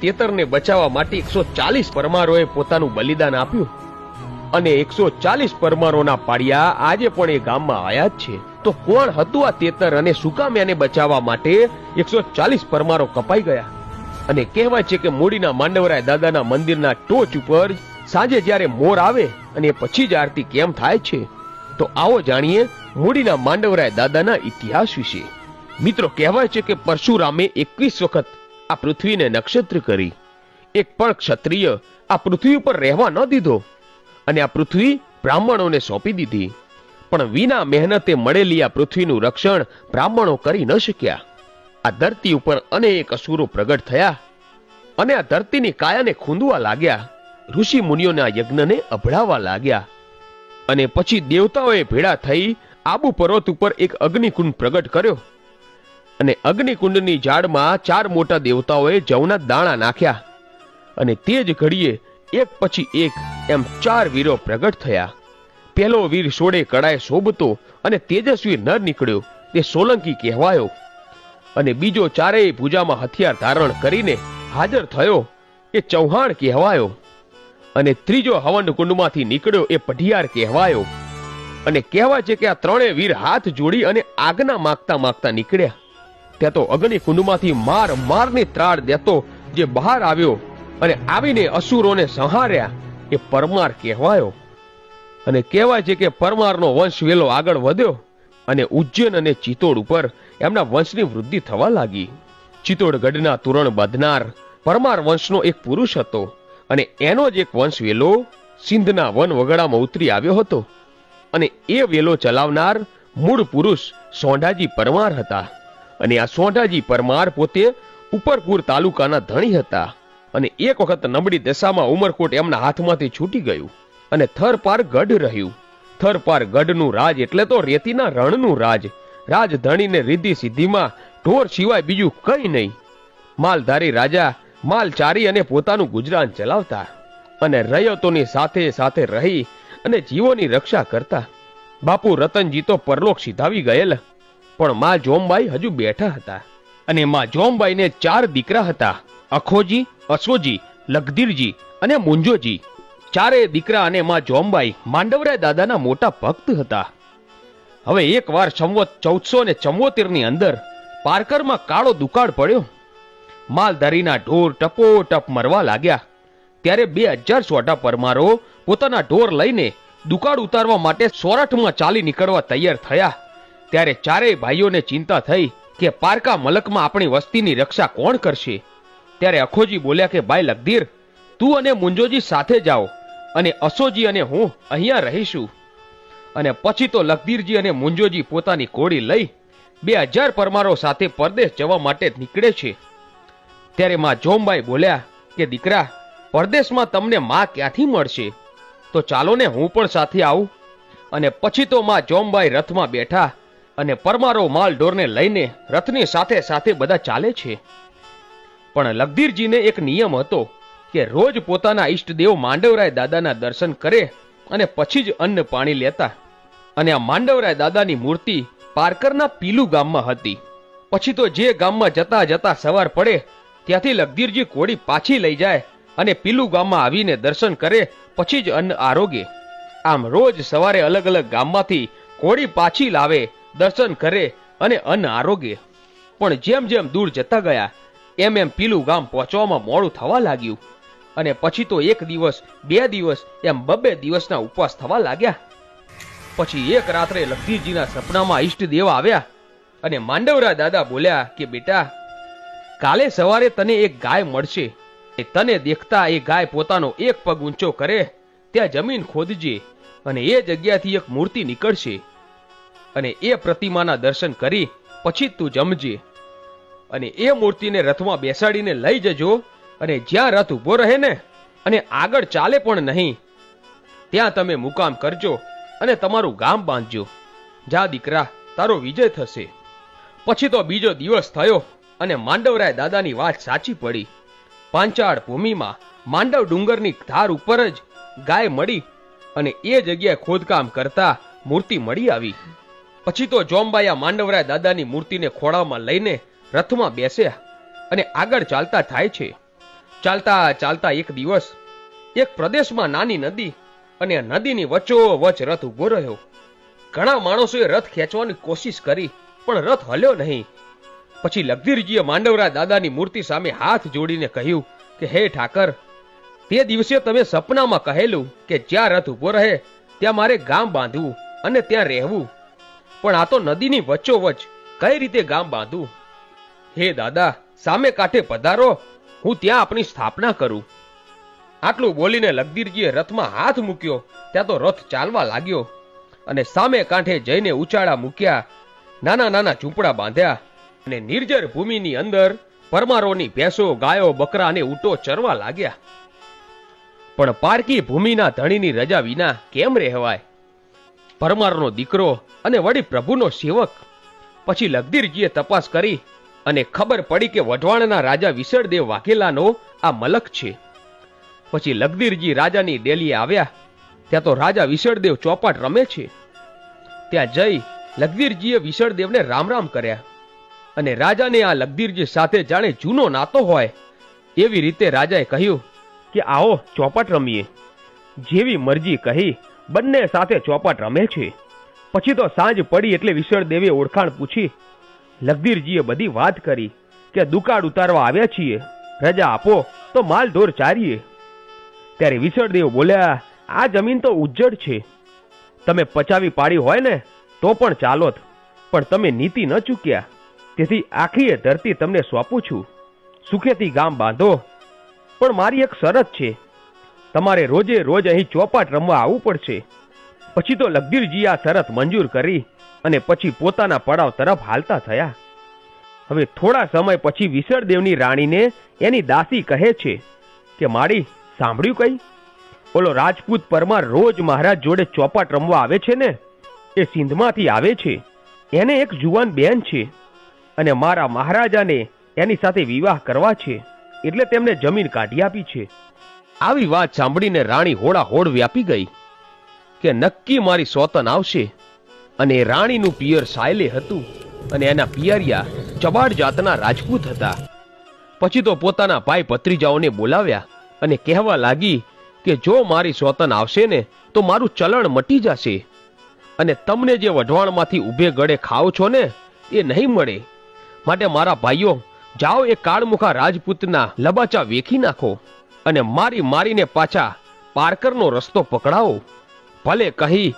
તેતરને બચાવવા માટે 140 પરમારોએ પોતાનું બલિદાન આપ્યું અને 140 પરમારોના પાડિયા આજે પણ એ ગામમાં આયા જ છે. તો કોણ હતું આ તેતર અને શું કામ એને બચાવવા માટે 140 પરમારો કપાઈ ગયા? અને કહેવાય છે કે મૂડીના માંડવરાય દાદાના મંદિરના ટોચ ઉપર સાંજે જ્યારે મોર આવે અને પછી જ આરતી કેમ થાય છે. તો આવો જાણીએ મૂડીના માંડવરાય દાદાના ઇતિહાસ વિશે. મિત્રો, કહેવાય છે કે પરશુરામે 21 વખત આ પૃથ્વીને નક્ષત્ર કરી. એક પણ ક્ષત્રિય આ પૃથ્વી ઉપર રહેવા ન દીધો અને આ પૃથ્વી બ્રાહ્મણોને સોંપી દીધી. પણ વિના મહેનતે મળેલી આ પૃથ્વીનું રક્ષણ બ્રાહ્મણો કરી ન શક્યા. આ ધરતી ઉપર અનેક અસુરો પ્રગટ થયા અને આ ધરતીની કાયાને ખૂંદવા લાગ્યા. ઋષિ મુનિઓના યજ્ઞને અભડાવવા લાગ્યા અને પછી દેવતાઓએ ભેળા થઈ આબુ પર્વત ઉપર એક અગ્નિકુંડ પ્રગટ કર્યો અને અગ્નિકુંડની ઝાડમાં 4 મોટા દેવતાઓએ જવના દાણા નાખ્યા અને તે જ ઘડીએ એક પછી એક એમ 4 વીરો પ્રગટ થયા. પહેલો વીર સોળે કળાએ શોભતો અને તેજસ્વી નર નીકળ્યો, તે સોલંકી કહેવાયો. અને બીજો ચારેય ભુજામાં હથિયાર ધારણ કરીને હાજર થયો, એ ચૌહાણ કહેવાયો. અને ત્રીજો હવન કુંડમાંથી નીકળ્યો, એ પઢિયાર કહેવાયો. અને કહેવાય છે કે આ ત્રણેય વીર હાથ જોડી અને આજ્ઞા માંગતા માંગતા નીકળ્યા. ત્યાં તો અગ્નિકુંડમાંથી મારની ત્રાળ દેતો જે બહાર આવ્યો અને આવીને અસુરોને સંહાર્યા, એ પરમાર કહેવાયો. અને કહેવાય છે કે પરમારનો વંશ વેલો આગળ વધ્યો અને ઉજ્જૈન અને ચિત્તોડ ઉપર એમના વંશની વૃદ્ધિ થવા લાગી. ચિત્તોડગઢના તોરણ બાંધનાર પરમાર વંશનો એક પુરુષ હતો અને એનો જ એક વંશ વેલો સિંધના વન વગડામાં ઉતરી આવ્યો હતો. અને એ વેલો ચલાવનાર મૂળ પુરુષ સોંઢાજી પરમાર હતા. અને આ સોંઢાજી પરમાર પોતે ઉપરપુર તાલુકાના ધણી હતા. અને એક વખત નબળી દશામાં ઉમરકોટ એમના હાથમાંથી છૂટી ગયું અને થરપાર ગઢ રહ્યું. થરપાર ગઢનું રાજ એટલે તો રેતીના રણનું રાજ. રાજધણીને રીધી સિદ્ધિમાં ઢોર સિવાય બીજું કંઈ નહીં. માલધારી રાજા માલ ચારી અને પોતાનું ગુજરાન ચલાવતા અને રયતોની સાથે સાથે રહી અને જીવોની રક્ષા કરતા. બાપુ રતનજી તો પરલોક સિધાવી ગયેલ, પણ માં જોમબાઈ હજુ બેઠા હતા. અને માં જોમબાઈને 4 દીકરા હતા, અખોજી, અસોજી, લગધીરજી અને મુંજોજી. 4 દીકરા અને માં જોમબાઈ માંડવરાય દાદાના મોટા ભક્ત હતા. હવે એકવાર સંવત 1474 ની અંદર પારકરમાં કાળો દુકાળ પડ્યો. માલધારીના ઢોર ટપોટપ મરવા લાગ્યા. ત્યારે 2000 સોઢા પરમારો પોતાના ઢોર લઈને દુકાળ ઉતારવા માટે સોરઠમાં ચાલી નીકળવા તૈયાર થયા. ત્યારે 4 ભાઈઓને ચિંતા થઈ કે પારકા મલકમાં આપણી વસ્તીની રક્ષા કોણ કરશે. ત્યારે અખોજી બોલ્યા કે ભાઈ લગધીર, તું અને મુંજોજી સાથે જાઓ અને અસોજી અને હું અહીંયા રહીશું. અને પછી તો લગધીરજી અને મુંજોજી પોતાની કોડી લઈ 2000 પરમારો સાથે પરદેશ જવા માટે નીકળે છે. ત્યારે માં જોમબાઈ બોલ્યા કે દીકરા, પરદેશમાં તમને માં ક્યાંથી મળશે? તો ચાલો ને હું પણ સાથે આવું. અને પછી તો માં જોમબાઈ રથમાં બેઠા અને પરમારો માલ ઢોરને લઈને રથની સાથે સાથે બધા ચાલે છે. પણ લગધીરજીને એક નિયમ હતો કે રોજ પોતાના ઈષ્ટદેવ માંડવરાય દાદાના દર્શન કરે અને પછી જ અન્ન પાણી લેતા. અને આ માંડવરાય દાદાની મૂર્તિ પારકરના પીલુ ગામમાં હતી. પછી તો જે ગામમાં જતા જતા સવાર પડે ત્યાંથી લગધીરજી કોડી પાછી લઈ જાય અને પીલુ ગામમાં આવીને દર્શન કરે, પછી જ અન્ન આરોગે. આમ રોજ સવારે અલગ અલગ ગામમાંથી કોડી પાછી લાવે, દર્શન કરે અને અન્ન આરોગે. પણ જેમ જેમ દૂર જતા ગયા એમ એમ પીલુ ગામ પહોંચવામાં મોડું થવા લાગ્યું. અને પછી તો 1 દિવસ 2 દિવસ એમ 2 દિવસના ઉપવાસ થવા લાગ્યા. પછી એક રાત્રે લગધીરજીના સપનામાં ઈષ્ટદેવ આવ્યા અને માંડવરાય દાદા બોલ્યા કે બેટા, કાલે સવારે તને એક ગાય મળશે. તને દેખતા એ ગાય પોતાનો એક પગ ઊંચો કરે ત્યાં જમીન ખોદજે અને એ જગ્યાથી એક મૂર્તિ નીકળશે અને એ પ્રતિમાના દર્શન કરી પછી તું જમજે. અને એ મૂર્તિને રથમાં બેસાડીને લઈ જજો અને જ્યાં રથ ઉભો રહે ને અને આગળ ચાલે પણ નહીં ત્યાં તમે મુકામ કરજો અને તમારું ગામ બાંધજો. જા દીકરા, તારો વિજય થશે. પછી તો બીજો દિવસ થયો અને માંડવરાય દાદાની વાત સાચી પડી. પાંચાળ ભૂમિમાં માંડવ ડુંગરની ધાર ઉપર જ ગાય મળી અને એ જગ્યાએ ખોદકામ કરતા મૂર્તિ મળી આવી. પછી તો જોમબાઈ માંડવરાય દાદાની મૂર્તિને ખોળામાં લઈને રથમાં બેસ્યા અને આગળ ચાલતા થાય છે. ચાલતા ચાલતા એક દિવસ એક પ્રદેશમાં નાની નદી અને આ નદીની વચ્ચોવચ રથ ઉભો રહ્યો. ઘણા માણસોએ રથ ખેંચવાની કોશિશ કરી પણ રથ હલ્યો નહીં. પછી લગધીરજીએ માંડવરા દાદાની મૂર્તિ સામે હાથ જોડીને કહ્યું કે હે ઠાકર, તે દિવસે તમે સપનામાં કહેલું કે જ્યાં રથ ઉભો રહે ત્યાં મારે ગામ બાંધવું અને ત્યાં રહેવું, પણ આ તો નદીની વચ્ચોવચ કઈ રીતે ગામ બાંધવું? હે દાદા, સામે કાંઠે પધારો, હું ત્યાં આપણી સ્થાપના કરું. આટલું બોલીને લગધીરજીએ રથમાં હાથ મૂક્યો ત્યાં તો રથ ચાલવા લાગ્યો અને સામે કાંઠે જઈને ઉચાળા મૂક્યા, નાના નાના ઝૂંપડા બાંધ્યા અને નિર્જર ભૂમિની અંદર પરમારોની ભેંસો, ગાયો, બકરા અને ઊંટો ચરવા લાગ્યા. પણ પારકી ભૂમિના ધણીની રજા વિના કેમ રહેવાય? પરમારનો દીકરો અને વળી પ્રભુનો સેવક. પછી લગધીરજીએ તપાસ કરી અને ખબર પડી કે વઢવાણના રાજા વિસળદેવ વાઘેલાનો આ મલક છે. પછી લગધીરજી રાજાની ડેલીએ આવ્યા ત્યાં તો રાજા વિસળદેવ ચોપાટ રમે છે. ત્યાં જઈ લગધીરજીએ વિસળદેવને રામ રામ કર્યા અને રાજાને આ લગધીરજી સાથે જાણે જૂનો નાતો હોય એવી રીતે રાજાએ કહ્યું કે આવો ચોપાટ રમીએ. જેવી મરજી કહી બંને સાથે ચોપાટ રમે છે. પછી તો સાંજ પડી એટલે વિસળદેવે ઓળખાણ પૂછી. લગધીરજીએ બધી વાત કરી કે દુકાળ ઉતારવા આવ્યા છીએ, રજા આપો તો માલ ઢોર ચારીએ. ત્યારે વિસળદેવ બોલ્યા, આ જમીન તો ઉજ્જડ છે, તમે પચાવી પાડી હોય ને તો પણ ચાલોત, પણ તમે નીતિ ન ચૂક્યા, તેથી આખી એ ધરતી તમને સોંપું છું. સુખેથી ગામ બાંધો, પણ મારી એક શરત છે, તમારે રોજે રોજ અહીં ચોપાટ રમવા આવવું પડશે. પછી તો લગધીરજી આ શરત મંજૂર કરી અને પછી પોતાના પડાવ તરફ હાલતા થયા. હવે થોડા સમય પછી વિસળદેવની રાણીને એની દાસી કહે છે કે માડી, સાંભળ્યું કઈ? ઓલો રાજપૂત પરમાર રોજ મહારાજ જોડે ચોપાટ રમવા આવે છે ને, એ સિંધમાંથી આવે છે. એને એક જુવાન બેન છે અને મારા મહારાજાને એની સાથે વિવાહ કરવા છે, એટલે તેમને જમીન કાઢી આપી છે. આવી વાત સાંભળીને રાણી હોડાહોડ વ્યાપી ગઈ કે નક્કી મારી સોતન આવશે. અને રાણીનું પિયર સાયલે હતું અને એના પિયરિયા ચબાડ જાતના રાજપૂત હતા. પછી તો પોતાના ભાઈ ભત્રીજાઓને બોલાવ્યા અને કહેવા લાગી કે જો મારી સોતન આવશે ને તો મારું ચલણ મટી જશે અને તમને જે વઢવાણમાંથી ઊભે ગળે ખાઓ છો ને એ નહીં મળે. માટે મારા ભાઈઓ, જાઓ એ કાળમુખા રાજપૂતના લબાચા વેખી નાખો અને મારીને પાછા પારકરનો રસ્તો પકડાવો. ભલે કહી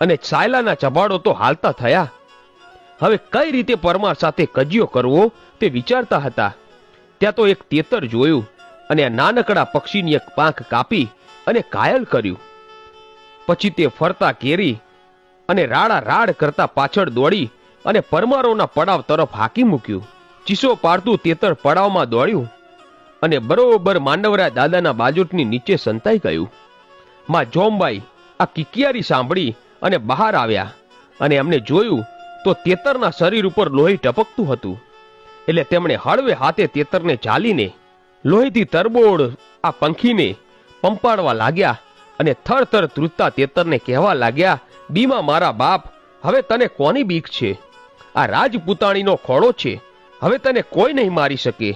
અને સાયલાના ચબાડો તો હાલતા થયા. હવે કઈ રીતે પરમાર સાથે કજિયો કરવો તે વિચારતા હતા. ત્યાં તો એક તેતર જોયું અને આ નાનકડા પક્ષીની એક પાંખ કાપી અને ઘાયલ કર્યું. પછી તે ફરતા ઘેરી અને રાડા રાડ કરતા પાછળ દોડી અને પરમારોના પડાવ તરફ હાકી મૂક્યું. ચીસો પાડતું તેતર પડાવમાં દોડ્યું અને બરોબર માંડવરા દાદાના બાજોટની નીચે સંતાઈ ગયું. માં જોમબાઈ આ કિકિયારી સાંભળી અને બહાર આવ્યા અને એમને જોયું તો તેતરના શરીર ઉપર લોહી ટપકતું હતું. એટલે તેમણે હળવે હાથે તેતરને ચાલીને લોહીથી તરબોળ આ પંખીને પંપાડવા લાગ્યા અને થરથર ધ્રુજતા તેતરને કહેવા લાગ્યા, બીમા મારા બાપ, હવે તને કોની બીક છે? આ રાજપૂતાણીનો ખોળો છે, હવે તને કોઈ નહીં મારી શકે.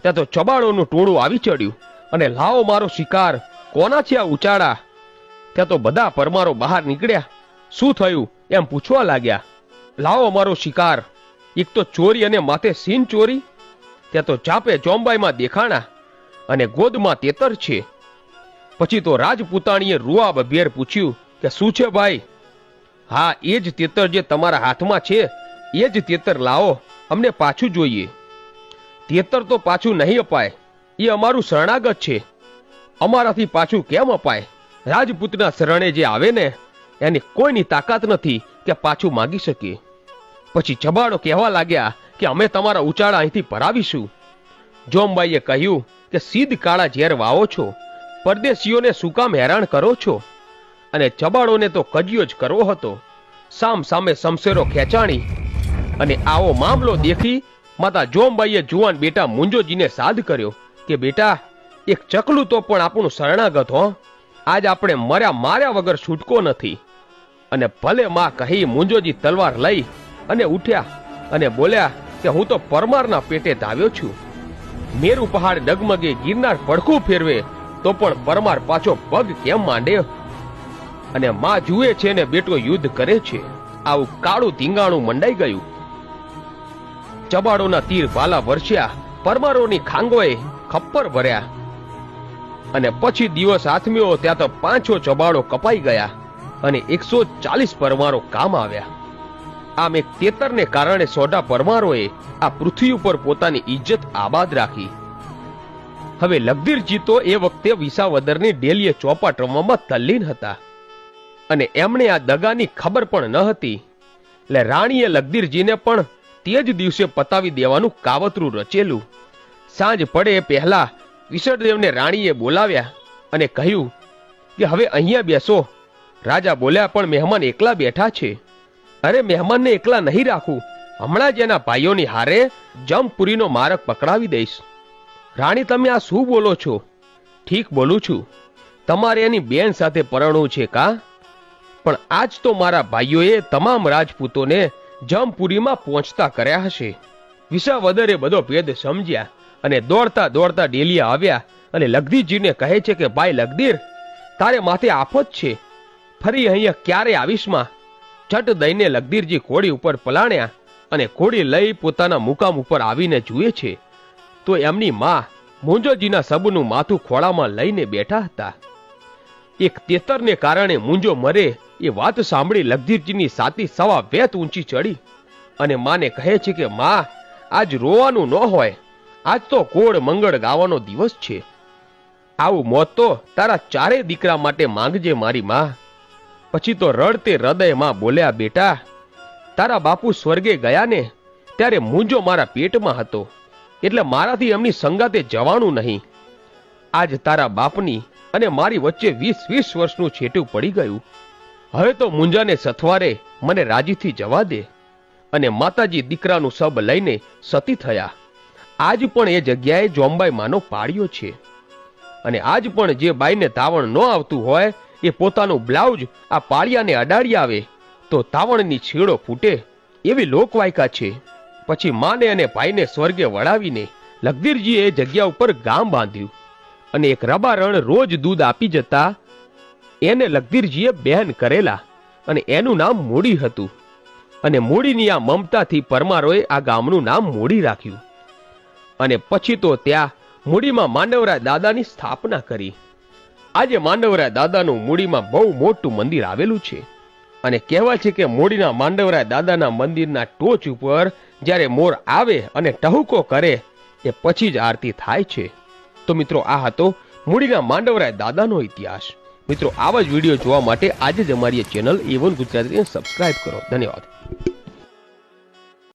ત્યાં તો ચબાળોનું ટોળું આવી ચડ્યું અને લાવો મારો શિકાર, કોના છે આ ઉચાળા? ત્યાં તો બધા પરમારો બહાર નીકળ્યા. શું થયું એમ પૂછવા લાગ્યા. લાવો મારો શિકાર. એક તો ચોરી અને માથે સીન ચોરી. ત્યાં તો ચાપે ચોંબાઈમાં દેખાણા અને ગોદમાં તેતર છે. પછી તો રાજપૂતાણીએ રૂઆબભેર પૂછ્યું કે શું છે ભાઈ? હા, એ જ તેતર જે તમારા હાથમાં છે એ જ તેતર લાવો, અમને પાછું જોઈએ. તેતર તો પાછું નહીં અપાય, એ અમારું શરણાગત છે, અમારાથી પાછું કેમ અપાય? રાજપૂતના શરણે જે આવે ને એની કોઈની તાકાત નથી કે પાછું માગી શકે. પછી ચબાડો કહેવા લાગ્યા કે અમે તમારા ઉચાળા અહીંથી ભરાવીશું. જોમબાઈએ કહ્યું કે સીધ કાળા ઝેર વાવો છો, પરદેશીઓને શું કામ હેરાન કરો છો? અને ચબાડોને તો કજિયો જ કરવો હતો. સામ સામે સમસેરો ખેંચાણી અને આવો મામલો દેખી માતા જોમબાઈએ જુવાન બેટા મુંજોજીને સાદ કર્યો કે બેટા, એક ચકલું તો પણ આપણું શરણાગત હો, આજ આપણે માર્યા વગર છૂટકો નથી. અને ભલે માં કહી મુંજોજી તલવાર લઈ અને ઉઠ્યા અને બોલ્યા કે હું તો પરમારના પેટે ધાવ્યો છું, મેરુ પહાડ ડગમગે, ગિરનાર પડખું ફેરવે તો પણ પરમાર પાછો પગ કેમ માંડે? અને માં જુએ છે ને બેટો યુદ્ધ કરે છે. આવું કાળું ધીંગાણું મંડાઈ ગયું. ચબાડોના તીર ભાલા વર્ષ્યા, પરમારોની ખાંગોએ ખપ્પર ભર્યા. અને પછી દિવસ આથમ્યો ત્યાં તો 5 ચબાડો કપાઈ ગયા અને 140 પરમારો કામ આવ્યા. આમ એક તેતરને કારણે સોઢા પરમારોએ આ પૃથ્વી ઉપર પોતાની ઇજ્જત આબાદ રાખી. હવે લગધીરજી તો એ વખતે વિસાવદરની ડેલીએ ચોપાટ રમવામાં તલ્લીન હતા અને એમણે આ દગાની ખબર પણ ન હતી. એટલે રાણીએ લગધીરજીને પણ તે જ દિવસે પતાવી દેવાનું કાવતરું રચેલું. સાંજ પડે એ પહેલા વિસળદેવને રાણીએ બોલાવ્યા અને કહ્યું કે હવે અહીંયા બેસો. રાજા બોલ્યા, પણ મહેમાન એકલા બેઠા છે. અરે, મહેમાનને એકલા નહીં રાખું, હમણાં જ એના ભાઈઓની હારે જમપુરીનો માર્ગ પકડાવી દઈશ. રાણી, તમે આ શું બોલો છો? ઠીક બોલું છું, તમારે એની બેન સાથે પરણવું છે કા? પણ આજ તો મારા ભાઈઓએ તમામ રાજપૂતોને જમપુરીમાં પહોંચતા કર્યા હશે. વિસાવદરે બધો ભેદ સમજ્યા અને દોડતા દોડતા ડેલિયા આવ્યા અને લગધીરજીને કહે છે કે ભાઈ લગધીર, તારે માથે આફત છે, ફરી અહીંયા ક્યારે આવીશમાં? છટ દઈને લગધીરજી ઘોડી ઉપર પલાણ્યા અને ઘોડી લઈ પોતાના મુકામ ઉપર આવીને જુએ છે તો એમની માં મુંજોજીના સબનું માથું ખોળામાં લઈને બેઠા હતા. એક તેતરને કારણે મુંજો મરે એ વાત સાંભળી લગધીરજીની છાતી સવા વેત ઊંચી ચડી અને માને કહે છે કે માં, આજ રોવાનું ન હોય, આજ તો કોળ મંગળ ગાવાનો દિવસ છે. આવું મોત તો તારા 4 દીકરા માટે માંગજે મારી માં. પછી તો રડતે હૃદયમાં બોલ્યા, બેટા, તારા બાપુ સ્વર્ગે ગયા ને ત્યારે મુંજો મારા પેટમાં હતો, એટલે મારાથી એમની સંગાતે જવાનું નહીં. આજ તારા બાપની અને મારી વચ્ચે 20 વર્ષનું છેટું પડી ગયું. હવે તો મુંજાને સથવારે મને રાજીથી જવા દે. અને માતાજી દીકરાનું સબ લઈને સતી થયા. આજ પણ એ જગ્યાએ જોમબાઈ માનો પાડ્યો છે. અને આજ પણ જે બાઈને તાવણ ન આવતું હોય એ પોતાનું બ્લાઉઝ આ પાળિયાને અડાડી આવે તો તાવણની છેડો ફૂટે, એવી લોકવાયકા છે. પછી માને અને ભાઈને સ્વર્ગે વળાવીને લગધીરજીએ એ જગ્યા ઉપર ગામ બાંધ્યું અને એક રબારણ રોજ દૂધ આપી જતા એને લગધીરજીએ બહેન કરેલા અને એનું નામ મૂડી હતું. અને મૂડીની આ મમતાથી પરમારોએ આ ગામનું નામ મૂડી રાખ્યું. અને પછી તો ત્યાં મૂડીમાં માંડવરાય દાદાની સ્થાપના કરી. આજે માંડવરાય દાદાનું મૂડીમાં બહુ મોટું મંદિર આવેલું છે અને કહેવાય છે કે મૂડીના માંડવરાય દાદાના મંદિરના ટોચ ઉપર જ્યારે મોર આવે અને ટહુકો કરે એ પછી જ આરતી થાય છે. તો મિત્રો, આ હતો મૂડીના માંડવરાય દાદાનો ઇતિહાસ. મિત્રો, આવા જ વિડીયો જોવા માટે આજે જ અમારી ચેનલ A1 ગુજરાતીને સબસ્ક્રાઇબ કરો. ધન્યવાદ.